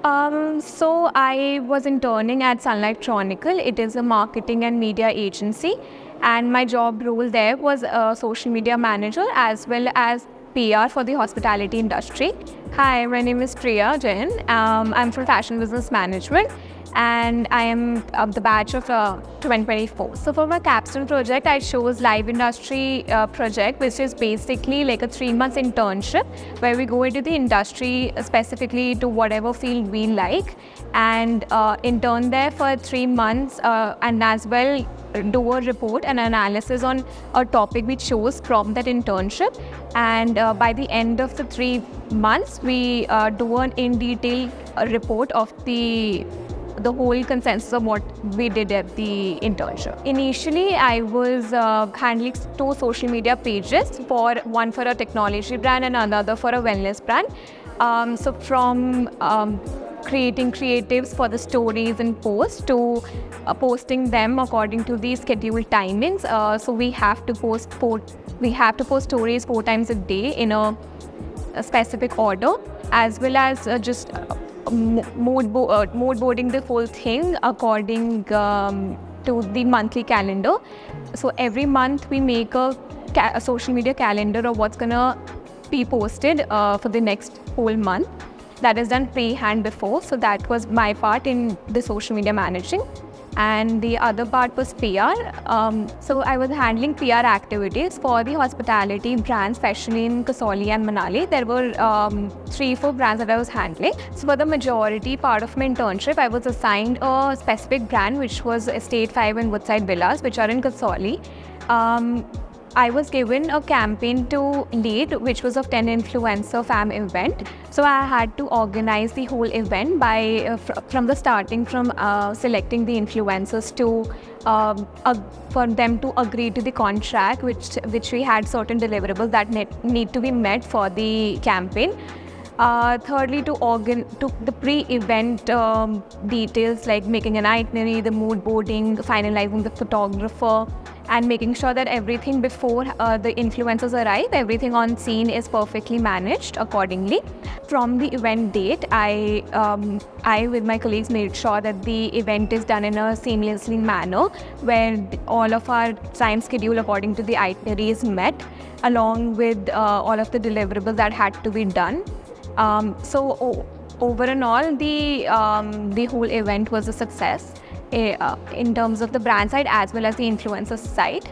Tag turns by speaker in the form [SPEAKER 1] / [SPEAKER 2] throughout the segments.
[SPEAKER 1] So I was interning at Sunlight Chronicle. It is a marketing and media agency, and my job role there was a social media manager as well as PR for the hospitality industry. Hi, my name is Priya Jain. I'm from Fashion Business Management, and I am of the batch of 2024. So for my capstone project, I chose live industry project, which is basically like a 3 months internship where we go into the industry specifically to whatever field we like, and intern there for 3 months, and as well do a report and analysis on a topic we chose from that internship. And by the end of the 3 months, we do an in detail report of the whole consensus of what we did at the internship. Initially, I was handling 2 social media pages, one for a technology brand and another for a wellness brand. So from creating creatives for the stories and posts to posting them according to the scheduled timings. So we have to post stories 4 times a day in a specific order, as well as just mood boarding the whole thing according to the monthly calendar. So every month we make a social media calendar of what's gonna be posted for the next whole month. That is done pre-hand before. So that was my part in the social media managing. And the other part was PR. So I was handling PR activities for the hospitality brands, especially in Kasoli and Manali. There were 3-4 brands that I was handling. So for the majority part of my internship, I was assigned a specific brand, which was Estate 5 and Woodside Villas, which are in Kasoli. I was given a campaign to lead, which was a 10 influencer fam event. So I had to organize the whole event by from the starting, from selecting the influencers to for them to agree to the contract, which we had certain deliverables that need to be met for the campaign. Thirdly, to the pre-event details like making an itinerary, the mood boarding, finalizing the photographer, and making sure that everything before the influencers arrive, everything on scene is perfectly managed accordingly. From the event date, I with my colleagues made sure that the event is done in a seamlessly manner where all of our time schedule according to the itinerary is met, along with all of the deliverables that had to be done. Over and all, the whole event was a success in terms of the brand side as well as the influencer side.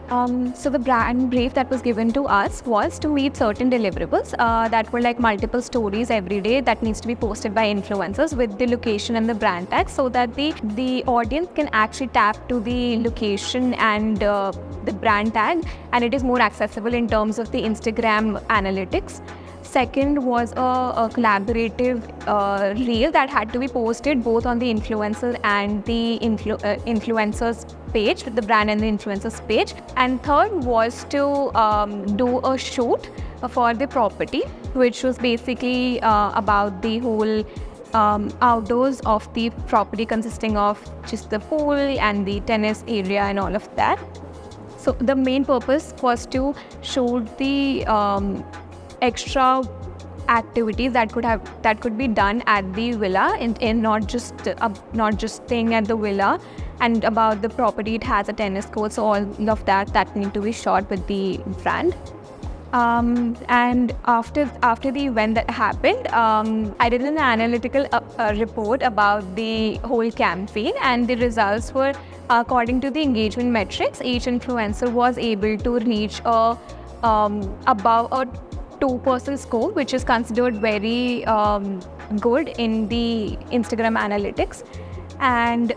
[SPEAKER 1] So the brand brief that was given to us was to meet certain deliverables that were like multiple stories every day that needs to be posted by influencers with the location and the brand tag, so that the audience can actually tap to the location and the brand tag, and it is more accessible in terms of the Instagram analytics. Second was a collaborative reel that had to be posted both on the influencer and the influencers page, the brand and the influencers page. And third was to do a shoot for the property, which was basically about the whole outdoors of the property, consisting of just the pool and the tennis area and all of that. So the main purpose was to shoot the extra activities that could be done at the villa, and not just staying at the villa, and about the property. It has a tennis court, so all of that need to be shot with the brand. And after the event that happened, I did an analytical report about the whole campaign, and the results were according to the engagement metrics. Each influencer was able to reach above a 2% score, which is considered very good in the Instagram analytics. And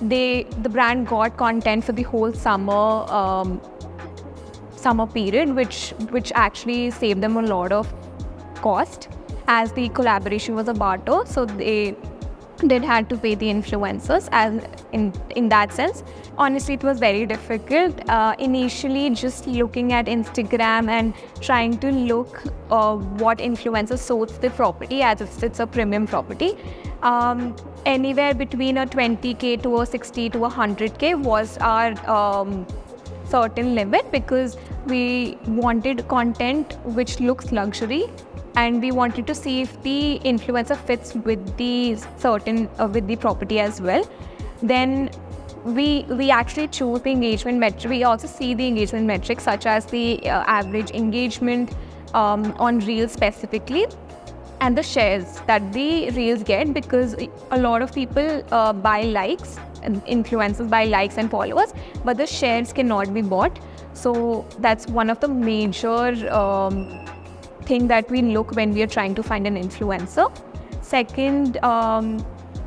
[SPEAKER 1] the brand got content for the whole summer period, which actually saved them a lot of cost, as the collaboration was a barter, so they had to pay the influencers. As in that sense, honestly, it was very difficult initially, just looking at Instagram and trying to look what influencers sold the property, as if it's a premium property. Anywhere between a 20k to a 60 to 100k was our certain limit, because we wanted content which looks luxury and we wanted to see if the influencer fits with the certain with the property as well. Then we actually choose the engagement metric. We also see the engagement metrics such as the average engagement on Reels specifically, and the shares that the Reels get, because a lot of people buy likes, and influencers buy likes and followers, but the shares cannot be bought. So that's one of the major thing that we look when we are trying to find an influencer. Second,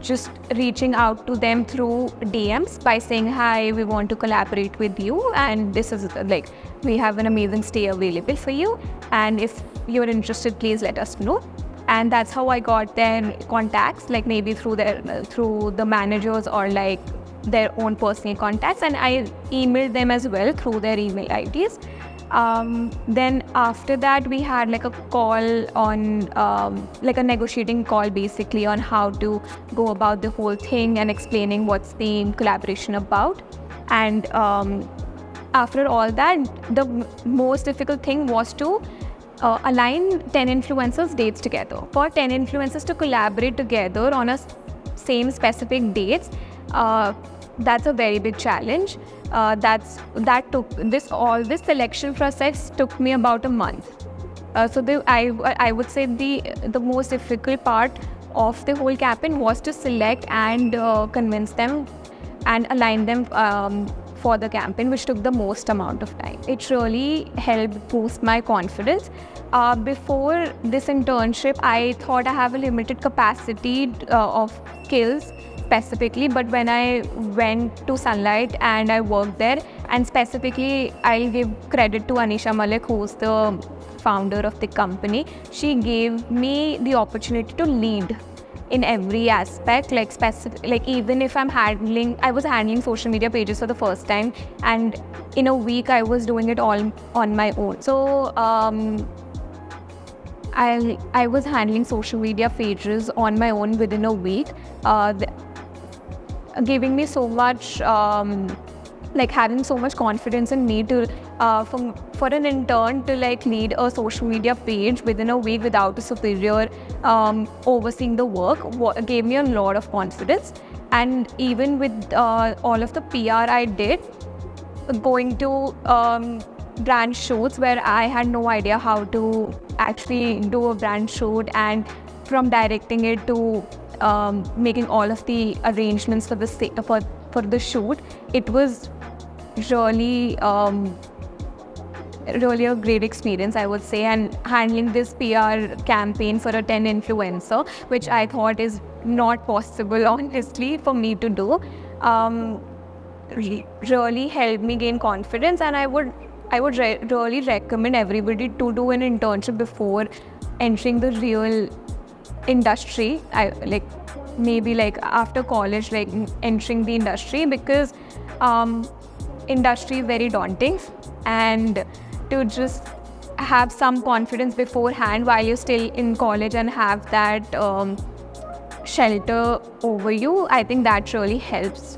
[SPEAKER 1] just reaching out to them through DMs by saying, hi, we want to collaborate with you, and this is like, we have an amazing stay available for you, and if you're interested, please let us know. And that's how I got their contacts, like maybe through the managers or like their own personal contacts, and I emailed them as well through their email IDs. Then after that, we had like a call on like a negotiating call basically on how to go about the whole thing and explaining what's the collaboration about. And after all that, the most difficult thing was to align 10 influencers' dates together. For 10 influencers to collaborate together on a same specific dates, that's a very big challenge. This selection process took me about a month. I would say the most difficult part of the whole campaign was to select and convince them and align them for the campaign, which took the most amount of time. It really helped boost my confidence. Before this internship, I thought I have a limited capacity of skills specifically, but when I went to Sunlight and I worked there, and specifically I'll give credit to Anisha Malik, who's the founder of the company. She gave me the opportunity to lead in every aspect, like even if I was handling social media pages for the first time, and in a week I was doing it all on my own. So I was handling social media pages on my own within a week, giving me so much like having so much confidence in me to for an intern to like lead a social media page within a week without a superior overseeing the work gave me a lot of confidence. And even with all of the PR I did, going to brand shoots where I had no idea how to actually do a brand shoot, and from directing it to making all of the arrangements for the shoot, it was really really a great experience, I would say. And handling this PR campaign for a 10 influencer, which I thought is not possible honestly for me to do, really helped me gain confidence. And I would really recommend everybody to do an internship before entering the real industry. Maybe after college, entering the industry, because industry is very daunting, and to just have some confidence beforehand while you're still in college and have that shelter over you, I think that really helps.